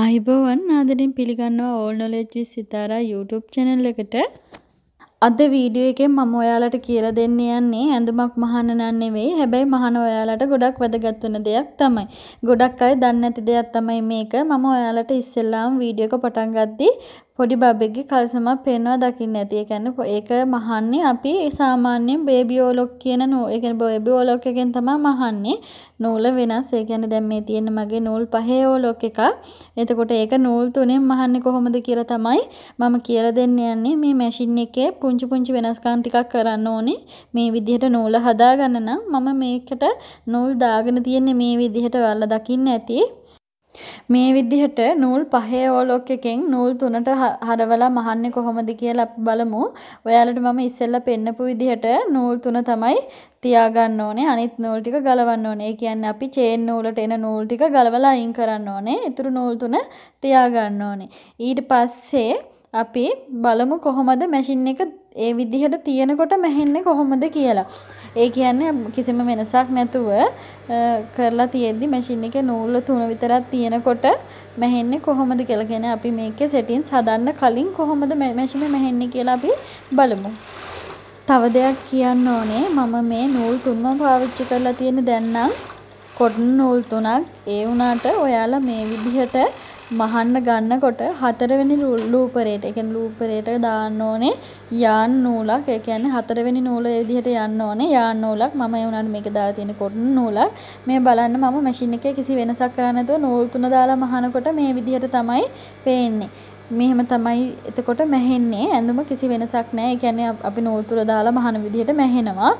අයිබෝවන් ආදරෙන් පිළිගන්නවා all knowledge with Sitara YouTube channel එකට. අද වීඩියෝ එකෙන් මම ඔයාලට කියලා දෙන්න යන්නේ ඇඳුමක් මහන්න නන් නෙවෙයි. හැබැයි මහන ඔයාලට ගොඩක් වැදගත් වෙන දෙයක් තමයි. ගොඩක් අය දන්නේ නැති දෙයක් තමයි මේක. මම ඔයාලට ඉස්සෙල්ලාම වීඩියෝ එක පටන් ගද්දි පොඩි බබෙක්ගේ කල්සමක් පේනවා දකින්න ඇති. ඒ කියන්නේ ඒක මහන්නේ අපි සාමාන්‍යයෙන් බේබි ඕලොක් කියන ඒ කියන්නේ බේබි ඕලොක් එකෙන් තමයි මහන්නේ. නූල වෙනස්. ඒ කියන්නේ දැන් මේ තියෙන මගේ නූල් පහේ ඕලොක් එකක්. එතකොට ඒක නූල් තුනෙන් මහන්නේ කොහොමද කියලා තමයි මම කියලා දෙන්න යන්නේ. මේ මැෂින් එකේ පුංචි වෙනස්කම් ටිකක් කරන්න ඕනේ. මේ විදිහට නූල හදාගන්න නම් මම මේකට නූල් දාගෙන තියෙන්නේ මේ විදිහට ඔයාලා දකින්න ඇති. මේ විදිහට නූල් පහේ ඕලොක් එකෙන් නූල් තුනට හරවලා මහන්නේ කොහොමද කියලා අපි බලමු. ඔයාලට මම ඉස්සෙල්ලා පෙන්නපු විදිහට නූල් තුන තමයි තියාගන්න ඕනේ. අනිත් නූල් ටික ගලවන්න ඕනේ. ඒ කියන්නේ අපි චේන් නූලට එන නූල් ටික ගලවලා අයින් කරන්න ඕනේ. ඊටු නූල් තුන තියාගන්න ඕනේ. ඊට පස්සේ අපි බලමු කොහොමද මැෂින් එක ඒ විදිහට තියෙනකොට මැහෙන්නේ කොහොමද කියලා. ඒ කියන්නේ කිසිම වෙනසක් නැතුව කරලා තියෙද්දි මැෂින් එකේ නූල් තුන විතරක් තියෙනකොට මැහෙන්නේ කොහොමද කියලා කියන්නේ අපි මේකේ සෙටින්ස් හදන්න කලින් කොහොමද මැෂින් එක මැහෙන්නේ කියලා අපි බලමු. තව දෙයක් කියන්න ඕනේ මම මේ නූල් තුනම පාවිච්චි කරලා තියෙන දැන් නම් කොටන් නූල් තුනක්. ඒ වුණාට ඔයාලා මේ විදිහට මහන්න ගන්නකොට හතරවෙනි ලූපරේට ඒ කියන්නේ ලූපරේට දාන්න ඕනේ යාන් නූලක්. ඒ කියන්නේ හතරවෙනි නූල ඒ විදිහට යන්න ඕනේ යාන් නූලක්. මම ඒ උනාට මේක දාලා තියෙන කොටන් නූලක්. මේ බලන්න මම මැෂින් එකේ කිසි වෙනසක් කරන්නේ නැතුව නූල් තුන දාලා මහනකොට මේ විදිහට තමයි පේන්නේ. මෙහෙම තමයි එතකොට මැහෙන්නේ. ඇඳුම කිසි වෙනසක් නැහැ. ඒ කියන්නේ අපි නූල් තුන දාලා මහන විදිහට මැහෙනවා.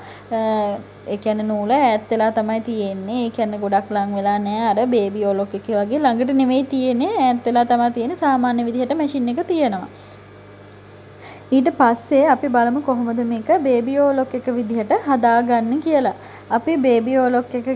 ඒ කියන්නේ නූල ඈත් වෙලා තමයි තියෙන්නේ. ඒ කියන්නේ ගොඩක් ලං වෙලා නැහැ. අර බේබි ඕලොක් එකේ වගේ ළඟට නෙමෙයි තියෙන්නේ. ඈත් වෙලා තමයි තියෙන්නේ. සාමාන්‍ය විදිහට මැෂින් එක තියෙනවා. ඊට පස්සේ අපි බලමු කොහොමද මේක බේබි ඕලොක් එක විදිහට හදාගන්න කියලා. අපි බේබි ඕලොක් එක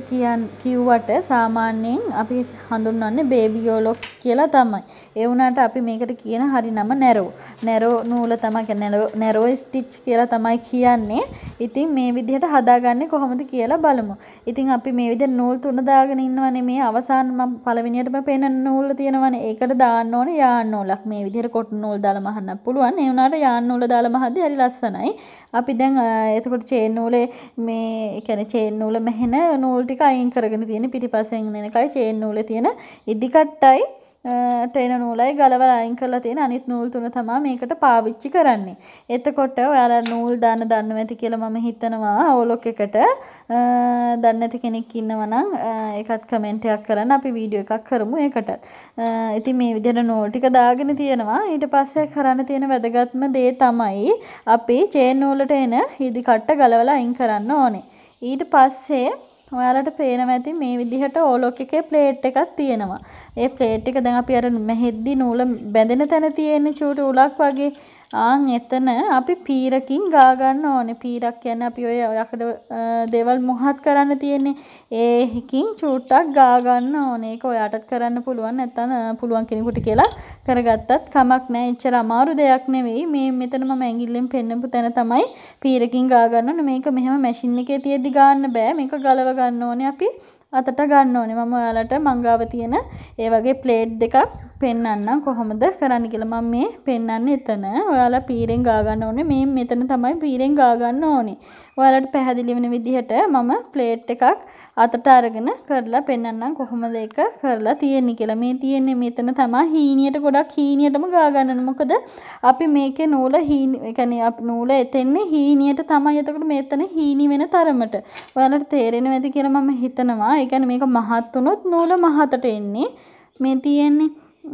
කිව්වට සාමාන්‍යයෙන් අපි හඳුන්වන්නේ බේබි ඕලොක් කියලා තමයි. ඒ වුණාට අපි මේකට කියන හරි නම නැරෝ. නැරෝ නූල තමයි කියන්නේ නැරෝ ස්ටිච් කියලා තමයි කියන්නේ. ඉතින් මේ විදිහට හදාගන්නේ කොහොමද කියලා බලමු. ඉතින් අපි මේ විදිහට නූල් තුන දාගෙන ඉන්නවනේ. මේ අවසාන මම පළවෙනියටම පේන නූල තියෙනවනේ. ඒකට දාන්න ඕනේ යාන් නූලක්. මේ විදිහට කොටන් නූල් දාලා මහන්න පුළුවන්. ඒ වුණාට යාන් නූල දාලා මහද්දි හරි ලස්සනයි. අපි දැන් එතකොට චේන් නූලේ මේ කියන්නේ චේන් නූල මැහෙන නූල් ටික අයින් කරගෙන තියෙන පිටිපස්සෙන් එන එකයි චේන් නූලේ තියෙන ඉදි කට්ටයි ටේන නූලයි ගලවලා අයින් කරලා තියෙන අනිත් නූල් තුන තමයි මේකට පාවිච්චි කරන්නේ. එතකොට ඔයාලා නූල් දාන්න දන්නව ඇති කියලා මම හිතනවා ඕලොක් එකට. දන්නේ නැති කෙනෙක් ඉන්නවා නම් ඒකත් කමෙන්ට් එකක් කරන්න අපි වීඩියෝ එකක් කරමු ඒකටත්. ඉතින් මේ විදිහට නූල් ටික දාගෙන තියෙනවා. ඊට පස්සේ කරන්න තියෙන වැදගත්ම දේ තමයි අපි චේන් නූලට එන ඉදි කට්ට ගලවලා අයින් කරන්න ඕනේ. ඊට පස්සේ ඔයාලට පේනවා ඇති මේ විදිහට ඕලොක් එකේ ප්ලේට් එකක් තියෙනවා. ඒ ප්ලේට් එක දැන් අපි අර මෙහෙද්දි නූල බැඳෙන තැන තියෙන චූටි උලක් වගේ එතන අපි පීරකින් ගා ගන්න ඕනේ. පීරක් කියන්නේ අපි ඔය යකඩ දේවල් මොහත් කරන්න තියෙන්නේ. ඒකින් චූට්ටක් ගා ගන්න ඕනේ. ඒක ඔයාටත් කරන්න පුළුවන්. නැත්නම් පුළුවන් කෙනෙකුට කියලා කරගත්තත් කමක් නැහැ. එච්චර අමාරු දෙයක් නෙවෙයි. මේ මෙතන මම ඇඟිල්ලෙන් පෙන්නපු තැන තමයි පීරකින් ගා ගන්න ඕනේ. මේක මෙහෙම මැෂින් එකේ තියද්දි ගන්න බෑ. මේක ගලව ගන්න ඕනේ අපි අතට ගන්න ඕනේ. මම ඔයාලට මංගාව තියෙන ඒ වගේ ප්ලේට් දෙකක් පෙන්නන්නම් කොහොමද කරන්න කියලා. මම මේ පෙන්නන්නේ එතන. ඔයාලා පීරෙන් ගා ගන්න ඕනේ. මේ මෙතන තමයි පීරෙන් ගා ගන්න ඕනේ. ඔයාලට පැහැදිලි වෙන විදිහට මම ප්ලේට් එකක් අතට අරගෙන කරලා පෙන්නන්නම් කොහොමද ඒක කරලා තියෙන්නේ කියලා. මේ තියෙන්නේ මෙතන තමයි හීනියට ගොඩක් හීනියටම ගා ගන්න ඕනේ. මොකද අපි මේකේ නූල ඒ කියන්නේ අපි නූල එතෙන්නේ හීනියට තමයි. එතකොට මෙතන හීනි වෙන තරමට. ඔයාලට තේරෙනවද ඇති කියලා මම හිතනවා. ඒ කියන්නේ මේක මහත් වුණොත් නූල මහතට එන්නේ. මේ තියෙන්නේ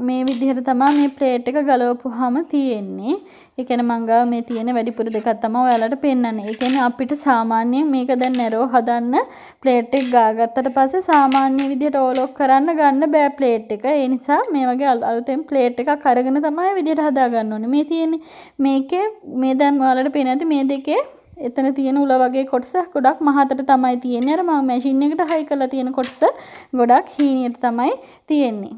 මේ විදිහට තමයි මේ ප්ලේට් එක ගලවපුවාම තියෙන්නේ. ඒ කියන්නේ මං ගාව මේ තියෙන වැඩිපුර දෙකක් තමයි ඔයාලට පෙන්නන්නේ. ඒ කියන්නේ අපිට සාමාන්‍යයෙන් මේක දැන් නැරෝ හදන්න ප්ලේට් එක ගාගත්තට පස්සේ සාමාන්‍ය විදිහට ඕලොක් කරන්න ගන්න බෑ ප්ලේට් එක. ඒ නිසා මේ වගේ අලුතෙන් ප්ලේට් එකක් අරගෙන තමයි විදිහට හදා ගන්න ඕනේ. මේ තියෙන්නේ මේකේ මේ දැන් ඔයාලට පේන ඇති මේ දෙකේ එතන තියෙන උල වගේ කොටස ගොඩක් මහතට තමයි තියෙන්නේ. අර මම මැෂින් එකට හයි කරලා තියෙන කොටස ගොඩක් හීනියට තමයි තියෙන්නේ.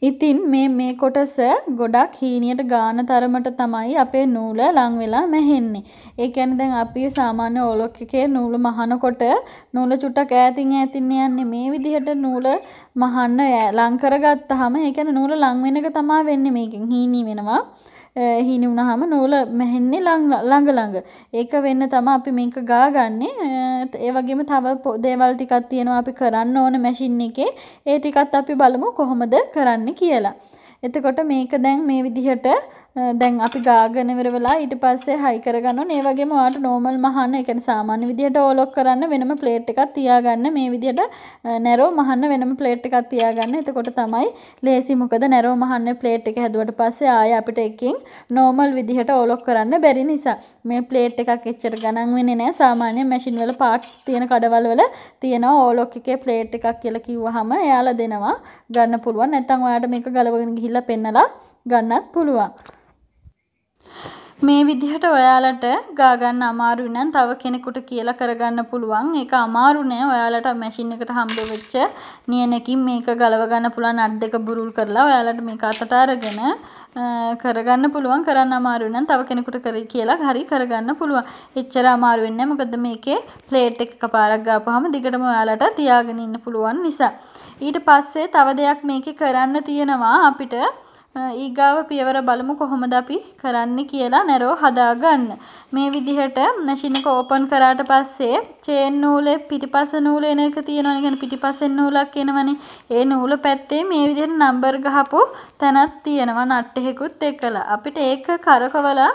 ඉතින් මේ කොටස ගොඩක් හීනියට ගාන තරමට තමයි අපේ නූල ලං වෙලා මැහෙන්නේ. ඒ කියන්නේ දැන් අපි සාමාන්‍ය ඕලොක් එකේ නූල මහනකොට නූල චුට්ටක් ඈතින් යන්නේ මේ විදිහට නූල මහන්න ලං කරගත්තාම ඒ කියන්නේ නූල ලං වෙන එක තමයි වෙන්නේ මේකෙන් හීනි වෙනවා. හීනි වුණාම නූල මැහෙන්නේ ළඟ. ඒක වෙන්න තමයි අපි මේක ගාගන්නේ. ඒ වගේම තව දේවල් ටිකක් තියෙනවා අපි කරන්න ඕන මැෂින් එකේ. ඒ ටිකත් අපි බලමු කොහොමද කරන්න කියලා. එතකොට මේක දැන් මේ විදිහට දැන් අපි ගාගෙන ඉවර වෙලා ඊට පස්සේ හයි කරගන්න ඕනේ. ඒ වගේම ඔයාලට නෝමල් මහන්න, ඒ කියන්නේ සාමාන්‍ය විදිහට ඕලොක් කරන්න වෙනම ප්ලේට් එකක් තියාගන්න. මේ විදිහට නැරෝ මහන්න වෙනම ප්ලේට් එකක් තියාගන්න. එතකොට තමයි ලේසි. මොකද නැරෝ මහන්න ප්ලේට් එක හැදුවට පස්සේ ආයෙ අපිට එකකින් නෝමල් විදිහට ඕලොක් කරන්න බැරි නිසා මේ ප්ලේට් එකක් එච්චර ගණන් වෙන්නේ නැහැ. සාමාන්‍ය මැෂින් වල පාර්ට්ස් තියෙන කඩවල වල තියෙනවා ඕලොක් එකේ ප්ලේට් එකක් කියලා කිව්වහම එයාලා දෙනවා ගන්න පුළුවන්. නැත්නම් ඔයාලට මේක ගලවගෙන ගිහිල්ලා පෙන්නලා ගන්නත් පුළුවන්. මේ විදිහට ඔයාලට ගා ගන්න අමාරු නම් තව කෙනෙකුට කියලා කරගන්න පුළුවන්. ඒක අමාරු නෑ. ඔයාලට මැෂින් එකට හම්බ වෙච්ච නියනකින් මේක ගලව ගන්න පුළුවන්. අත් දෙක බුරුල් කරලා ඔයාලට මේක අතට අරගෙන කරගන්න පුළුවන්. කරන්න අමාරු නම් තව කෙනෙකුට කියලා හරි කරගන්න පුළුවන්. එච්චර අමාරු වෙන්නේ නෑ. මොකද මේකේ ප්ලේට් එක එකපාරක් ගාපුවාම දිගටම ඔයාලට තියාගෙන ඉන්න පුළුවන් නිසා. ඊට පස්සේ තව දෙයක් මේකේ කරන්න තියෙනවා අපිට. ඊගාව පියවර බලමු කොහොමද අපි කරන්නේ කියලා නැරෝ හදාගන්න. මේ විදිහට මැෂින් එක ඕපන් කරාට පස්සේ චේන් නූලේ පිටිපස්ස නූල එන එක තියෙනවනේ. කියන්නේ පිටිපස්සෙන් නූලක් එනවනේ. ඒ නූල පැත්තේ මේ විදිහට නම්බර් ගහපු තැනක් තියෙනවා නට් එකකුත් එක්කලා. අපිට ඒක කරකවලා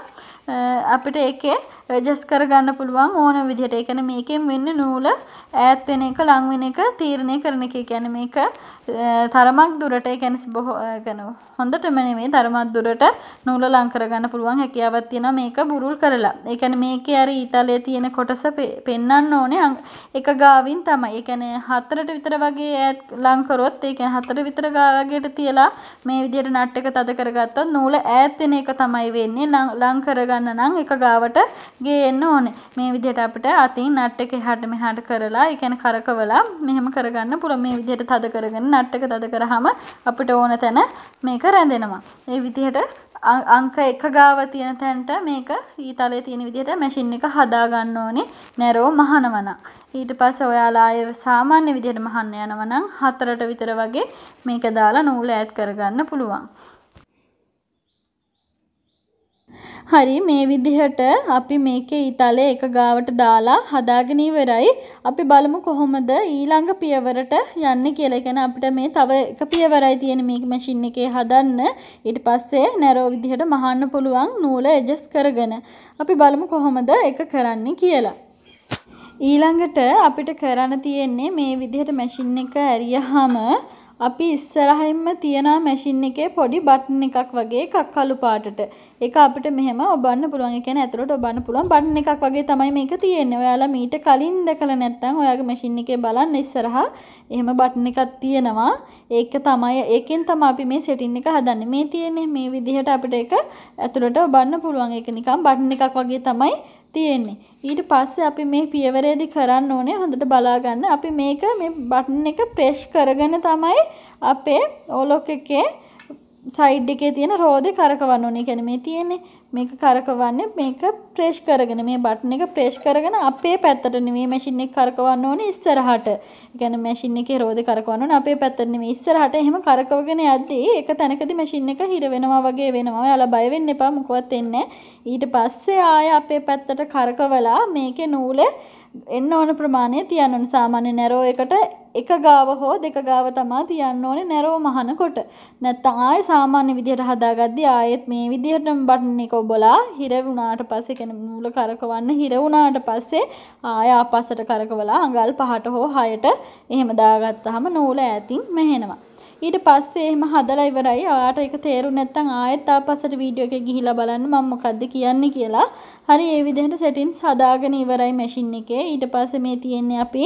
අපිට ඒකේ ඇඩ්ජස්ට් කරගන්න පුළුවන් ඕන විදිහට. ඒ කියන්නේ මේකෙන් වෙන්නේ නූල ඈත් වෙන එක ලං වෙන එක තීරණය කරන එක. ඒ කියන්නේ මේක තරමක් දුරට ඒ කියන්නේ හොඳටම නෙමෙයි තරමක් දුරට නූල ලං කරගන්න පුළුවන් හැකියාවක් තියෙනවා මේක බුරුල් කරලා. ඒ කියන්නේ මේකේ අර ඊතලයේ තියෙන කොටස පෙන්වන්න ඕනේ එක ගාවින් තමයි. ඒ කියන්නේ 4ට විතර වගේ ඈත් ලං කරොත් ඒ කියන්නේ 4 විතර ගාවකට තියලා මේ විදිහට නට් එක තද කරගත්තොත් නූල ඈත් වෙන එක තමයි වෙන්නේ. ලං කරගන්න නම් එක ගාවට ගේන්න ඕනේ. මේ විදිහට අපිට අතින් නට් එක එහාට මෙහාට කරලා ඒ කියන්නේ කරකවලා මෙහෙම කරගන්න පුළුවන්. මේ විදිහට තද කරගෙන නට් එක තද කරාම අපිට ඕන තැන මේක රැඳෙනවා. ඒ විදිහට අංක 1 ගාව තියෙන තැනට මේක ඊතලයේ තියෙන විදිහට මැෂින් එක හදා ගන්න ඕනේ නැරෝ මහනවනම්. ඊට පස්සේ ඔයාලා ආයේ සාමාන්‍ය විදිහට මහන්න යනවා නම් 4ට විතර වගේ මේක දාලා නූල ඈඩ් කරගන්න පුළුවන්. හරි මේ විදිහට අපි මේකේ ඊතලයේ එක ගාවට දාලා හදාගෙන ඉවරයි. අපි බලමු කොහොමද ඊළඟ පියවරට යන්නේ කියලා. ඒ කියන්නේ අපිට මේ තව එක පියවරයි තියෙන මේක මැෂින් එකේ හදන්න. ඊට පස්සේ නැරෝ විදිහට මහන්න පුළුවන් නූල ඇඩ්ජස්ට් කරගෙන. අපි බලමු කොහොමද ඒක කරන්නේ කියලා. ඊළඟට අපිට කරන්න තියෙන්නේ මේ විදිහට මැෂින් එක ඇරියාම අපි ඉස්සරහින්ම තියන මැෂින් එකේ පොඩි බටන් එකක් වගේ එකක් කළු පාටට. ඒක අපිට මෙහෙම ඔබන්න පුළුවන්. ඒ කියන්නේ ඇතුළට ඔබන්න පුළුවන් බටන් එකක් වගේ තමයි මේක තියෙන්නේ. ඔයාලා මීට කලින් දැකලා නැත්නම් ඔයාගේ මැෂින් එකේ බලන්න ඉස්සරහා එහෙම බටන් එකක් තියෙනවා. ඒකෙන් තමයි අපි මේ සෙටින් එක හදන්නේ. මේ තියෙන්නේ මේ විදිහට අපිට ඒක ඇතුළට ඔබන්න පුළුවන්. ඒක නිකන් බටන් එකක් වගේ තමයි තියෙන්නේ. ඊට පස්සේ අපි මේ පියවරේදී කරන්න ඕනේ හොඳට බලා ගන්න. අපි මේක මේ බටන් එක ප්‍රෙස් කරගෙන තමයි අපේ ඕලොක් එකේ සයිඩ් එකේ තියෙන රෝදේ කරකවන්න ඕනේ. කියන්නේ මේ තියෙන්නේ මේක කරකවන්නේ මේක ප්‍රෙස් කරගෙන මේ බටන් එක ප්‍රෙස් කරගෙන අපේ පැත්තට නෙමෙයි මැෂින් එක කරකවන්න ඕනේ ඉස්සරහට. ඒ කියන්නේ මැෂින් එකේ රෝදේ කරකවන්න ඕනේ අපේ පැත්තට නෙමෙයි ඉස්සරහට. එහෙම කරකවගෙන යද්දී එක තැනකදී මැෂින් එක හිර වෙනවා වගේ වෙනවා. ඔයාලා බය වෙන්න එපා මොකවත් වෙන්නේ නැහැ. ඊට පස්සේ ආය අපේ පැත්තට කරකවලා මේකේ නූලේ එන්න ඕන ප්‍රමාණය තියන්න ඕනේ. සාමාන්‍ය නැරෝ එකට එක ගාව හෝ දෙක ගාව තමයි තියන්න ඕනේ නැරෝ මහනකොට. නැත්තම් ආයේ සාමාන්‍ය විදිහට හදාගද්දී ආයෙත් මේ විදිහටම බටන් එක ඔබලා හිර වුණාට පස්සේ කියන්නේ නූල කරකවන්න හිර වුණාට පස්සේ ආය ආපස්සට කරකවලා අඟල් 5ට හෝ 6ට එහෙම දාගත්තාම නූල ඈතින් මෙහෙනවා. ඊට පස්සේ එහෙම හදලා ඉවරයි. ඔයාට ඒක තේරුනේ නැත්නම් ආයෙත් ආපස්සට වීඩියෝ එකේ ගිහිලා බලන්න මම මොකද්ද කියන්නේ කියලා. හරි මේ විදිහට සෙටින්ස් හදාගෙන ඉවරයි මැෂින් එකේ. ඊට පස්සේ මේ තියෙන්නේ අපි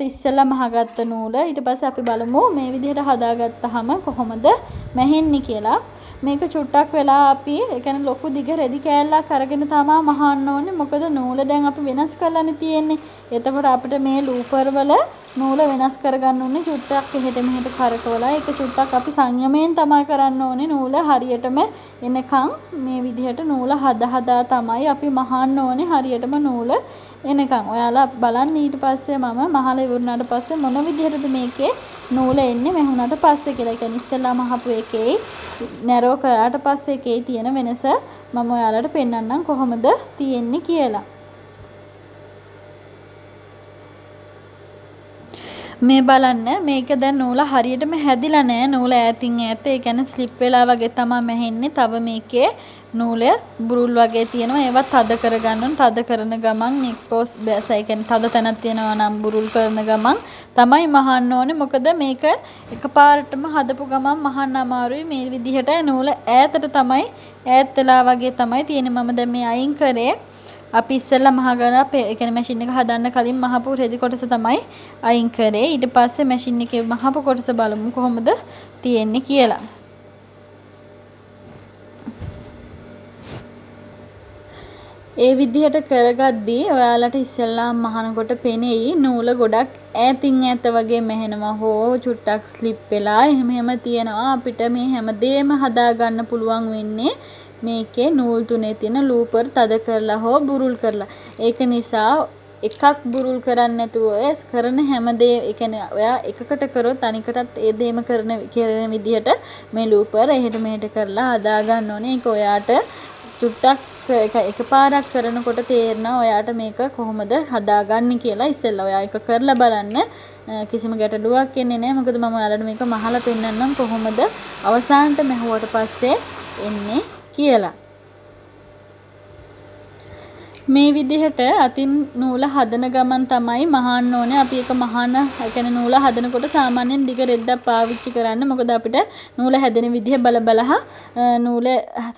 ඉස්සෙල්ලා මහගත්ත නූල. ඊට පස්සේ අපි බලමු මේ විදිහට හදාගත්තාම කොහොමද මැහෙන්නේ කියලා. මේක චුට්ටක් වෙලා අපි ඒ කියන්නේ ලොකු දිග රෙදි කෑල්ලක් අරගෙන තමයි මහන්න ඕනේ. මොකද නූල දැන් අපි වෙනස් කරලානේ තියෙන්නේ. එතකොට අපිට මේ ලූපර් වල නූල වෙනස් කරගන්න ඕනේ චුට්ටක් එහෙට මෙහෙට කරකවලා ඒක චුට්ටක් අපි සංයමයෙන් තමයි කරන්න ඕනේ නූල හරියටම එනකන් මේ විදිහට නූල හදා තමයි අපි මහන්න ඕනේ හරියටම නූල එනකන් ඔයාලා බලන්න ඊට පස්සේ මම මහලා ඉවරනාට පස්සේ මොන විදිහටද මේකේ නූල එන්නේ මෙහුණාට පස්සේ කියලා. ඒ කියන්නේ ඉස්සෙල්ලා මහපු එකේ නැරෝ කරාට පස්සේ එකේ තියෙන වෙනස මම ඔයාලට පෙන්නන්නම් කොහොමද තියෙන්නේ කියලා. මේ බලන්න මේක දැන් නූල හරියටම හැදිලා නැහැ නූල ඈතින් ඈත ඒ කියන්නේ ස්ලිප් වෙලා වගේ තමයි මැහෙන්නේ. තව මේකේ නූල බුරුල් වගේ තියෙනවා ඒවත් තද කරගන්න ඕන. තද කරන ගමන් එක්කෝස් බෑස ඒ කියන්නේ තද තැනක් තියෙනවා නම් බුරුල් කරන ගමන් තමයි මහන්න ඕනේ. මොකද මේක එකපාරටම හදපු ගමන් මහන්න අමාරුයි. මේ විදිහට නූල ඈතට තමයි ඈත් වෙලා වගේ තමයි තියෙන්නේ. මම දැන් මේ අයින් කරේ අපි ඉස්සෙල්ලා මහගලා ඒ කියන්නේ මැෂින් එක හදන්න කලින් මහපු රෙදි කොටස තමයි අයින් කරේ. ඊට පස්සේ මැෂින් එකේ මහපු කොටස බලමු කොහොමද තියෙන්නේ කියලා. ඒ විදිහට කරගද්දී ඔයාලට ඉස්සෙල්ලා මහනකොට පෙනෙයි නූල ගොඩක් ඈතින් ඈත වගේ මැහෙනවා හෝ චුට්ටක් ස්ලිප් වෙලා එහෙම තියෙනවා. අපිට මේ හැමදේම හදා ගන්න පුළුවන් වෙන්නේ මේකේ නූල් තුනේ තියෙන ලූපර් තද කරලා හෝ බුරුල් කරලා. ඒක නිසා එකක් බුරුල් කරන්නේ නැතුව කරන හැමදේ ඒ කියන්නේ ඔයා එකකට කරොත් අනිකටත් ඒ දෙයම කරන විදිහට මේ ලූපර් එහෙට මෙහෙට කරලා හදා ගන්න ඕනේ. ඒක ඔයාට චුට්ටක් එකපාරක් කරනකොට තේරෙනවා ඔයාට මේක කොහොමද හදාගන්නේ කියලා. ඉස්සෙල්ලා ඔයා එක කරලා බලන්න කිසිම ගැටලුවක් එන්නේ නැහැ. මොකද මම ඔයාලට මේක මහලා පෙන්නන්නම් කොහොමද අවසානට මැහුවට පස්සේ එන්නේ කියලා. මේ විදිහට අතින් නූල හදන ගමන් තමයි මහන්න ඕනේ. අපි එක මහන ඒ කියන්නේ නූල හදනකොට සාමාන්‍යයෙන් දිග රෙද්දක් පාවිච්චි කරන්න. මොකද අපිට නූල හැදෙන විදිහ බලබලහා නූල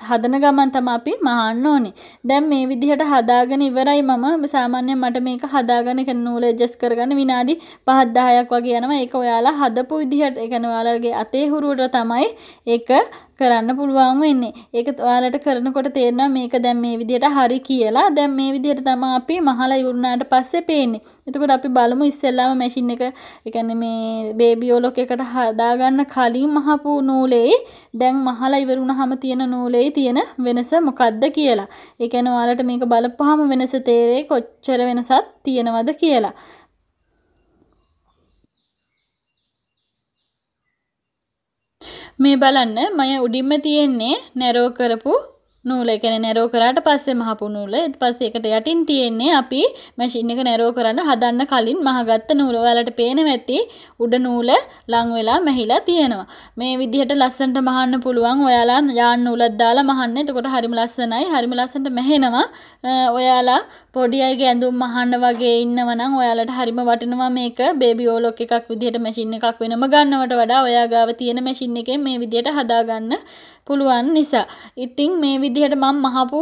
හදන ගමන් තමයි අපි මහන්න ඕනේ. දැන් මේ විදිහට හදාගෙන ඉවරයි මම. සාමාන්‍යයෙන් මට මේක හදාගෙන ඒ නූල ඇඩ්ජස්ට් කරගන්න විනාඩි 5-10ක් වගේ යනවා. ඒක ඔයාලා හදපු විදිහට ඒ කියන්නේ ඔයාලගේ අතේ හුරුවට තමයි ඒක කරන්න පුළුවන් වෙන්නේ. ඒක ඔයාලට කරනකොට තේරෙනවා මේක දැන් මේ විදිහට හරි කියලා. දැන් මේ විදිහට තමයි අපි මහලා ඉවරනාට පස්සේ පේන්නේ. එතකොට අපි බලමු ඉස්සෙල්ලාම මැෂින් එක ඒ කියන්නේ මේ බේබි ඕලොක් එකට හදාගන්න කලින් මහපු නූලේ දැන් මහලා ඉවර වුණාම තියෙන නූලේ තියෙන වෙනස මොකක්ද කියලා. ඒ කියන්නේ ඔයාලට මේක බලපුවාම වෙනස තේරෙයි කොච්චර වෙනසක් තියෙනවද කියලා. මේ බලන්න මම උඩින්ම තියෙන්නේ නැරෝ කරපු නූල. ඒ කියන්නේ නැරෝ කරාට පස්සේ මහපු නූල. ඊට පස්සේ ඒකට යටින් තියෙන්නේ අපි මැෂින් එක නැරෝ කරන්න හදන්න කලින් මහගත්ත නූල. ඔයාලට පේනවා ඇති උඩ නූල ලං වෙලා මැහිලා තියෙනවා. මේ විදිහට ලස්සනට මහන්න පුළුවන්. ඔයාලා යාන් නූලක් දාලා මහන්න. එතකොට හරිම ලස්සනයි. හරිම ලස්සනට මැහෙනවා. ඔයාලා පොඩි අයගේ ඇඳුම් මහන්න වගේ ඉන්නව නම් ඔයාලට හරිම වටිනවා මේක. බේබි ඕලොක් එකක් විදිහට මැෂින් එකක් වෙනම ගන්නවට වඩා ඔයා ගාව තියෙන මැෂින් එකෙන් මේ විදිහට හදාගන්න පුළුවන් නිසා. ඉතින් මේ විදිහට මම මහපු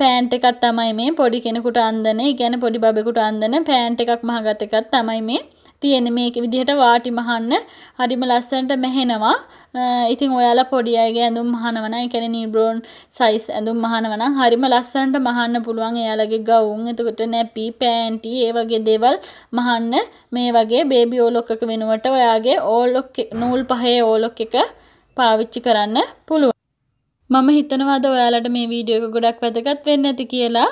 පෑන්ට් එකක් තමයි මේ පොඩි කෙනෙකුට අන්දන. ඒ කියන්නේ පොඩි බබෙකුට අන්දන පෑන්ට් එකක් මහගත එකක් තමයි මේ තියෙන්නේ. මේක විදිහට වාටි මහන්න හරිම ලස්සනට මැහෙනවා. ඉතින් ඔයාලා පොඩි අයගේ ඇඳුම් මහනවා නම් ඒ කියන්නේ නිව්බෝර්න් සයිස් ඇඳුම් මහනවා නම් හරිම ලස්සනට මහන්න පුළුවන්. එයාලගේ ගවුම් එතකොට නැපි පෑන්ටි ඒ වගේ දේවල් මහන්න මේ වගේ බේබි ඕලොක් එක වෙනුවට ඔයාගේ ඕලොක් නූල් පහේ ඕලොක් එක පාවිච්චි කරන්න පුළුවන්. මම හිතනවාද ඔයාලට මේ වීඩියෝ එක ගොඩක් වැදගත් වෙන්න ඇති කියලා.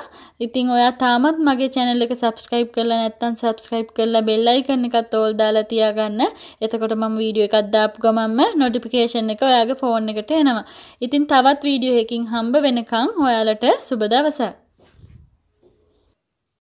ඉතින් ඔයා තාමත් මගේ channel එක subscribe කරලා නැත්නම් subscribe කරලා bell icon එකත් ඕල් දාලා තියාගන්න. එතකොට මම වීඩියෝ එකක් දාපු ගමන්ම notification එක ඔයාගේ phone එකට එනවා. ඉතින් තවත් වීඩියෝ එකකින් හම්බ වෙනකන් ඔයාලට සුබ දවසක්.